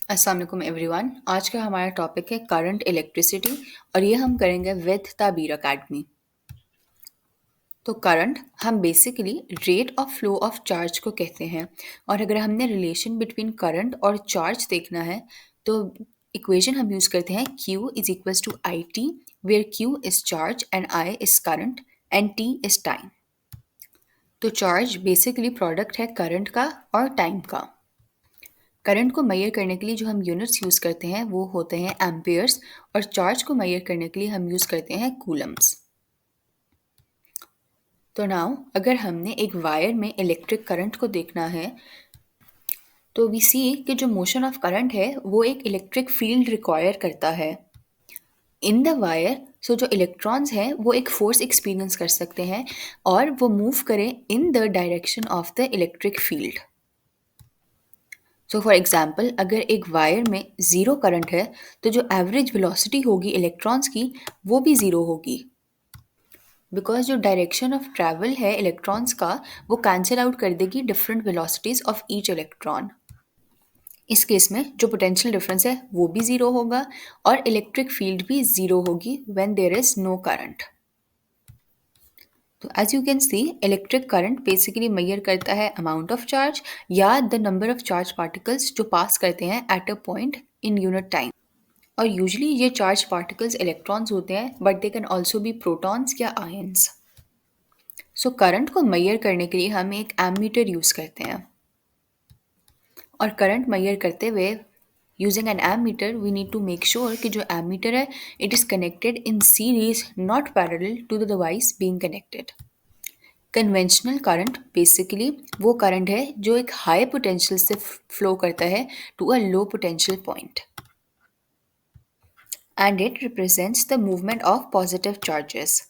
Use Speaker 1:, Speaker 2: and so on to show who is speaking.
Speaker 1: अस्सलाम वालेकुम एवरीवन। आज का हमारा टॉपिक है करंट इलेक्ट्रिसिटी और ये हम करेंगे विद ताबीर अकेडमी। तो करंट हम basically rate of flow of charge को कहते हैं और अगर हमने रिलेशन बिटवीन करंट और चार्ज देखना है तो इक्वेशन हम यूज़ करते हैं Q is equals to I T, where Q is charge and I is current and T is time. तो चार्ज बेसिकली प्रोडक्ट है करंट का और टाइम का। करंट को मेजर करने के लिए जो हम यूनिट्स यूज़ करते हैं वो होते हैं एम्पियर्स और चार्ज को मेजर करने के लिए हम यूज़ करते हैं कूलम्स। तो नाउ अगर हमने एक वायर में इलेक्ट्रिक करंट को देखना है तो वी सी कि जो मोशन ऑफ करंट है वो एक इलेक्ट्रिक फील्ड रिक्वायर करता है इन द वायर। सो जो इलेक्ट्रॉन्स हैं वो एक फोर्स एक्सपीरियंस कर सकते हैं और वो मूव करें in the direction of the electric field. So for example अगर एक वायर में ज़ीरो करंट है तो जो एवरेज वेलोसिटी होगी इलेक्ट्रॉन्स की वो भी ज़ीरो होगी बिकॉज जो डायरेक्शन ऑफ ट्रैवल है इलेक्ट्रॉन्स का वो कैंसिल आउट कर देगी different velocities of each electron. इस केस में जो पोटेंशियल डिफरेंस है वो भी ज़ीरो होगा और इलेक्ट्रिक फील्ड भी ज़ीरो होगी when there is no current. तो as you can see electric current basically measure करता है अमाउंट ऑफ चार्ज या the number of charge particles जो पास करते हैं at a point in unit time. और यूजुअली ये चार्ज पार्टिकल्स इलेक्ट्रॉन्स होते हैं but they can also be protons या आयंस। सो करंट को मेजर करने के लिए हम एक एमीटर यूज़ करते हैं और करंट मेजर करते हुए using an ammeter we need to make sure कि जो एमीटर है it is connected in series not parallel to the device being connected. Conventional current basically वो करंट है जो एक हाई पोटेंशियल से फ्लो करता है to a low potential point and it represents the movement of positive charges.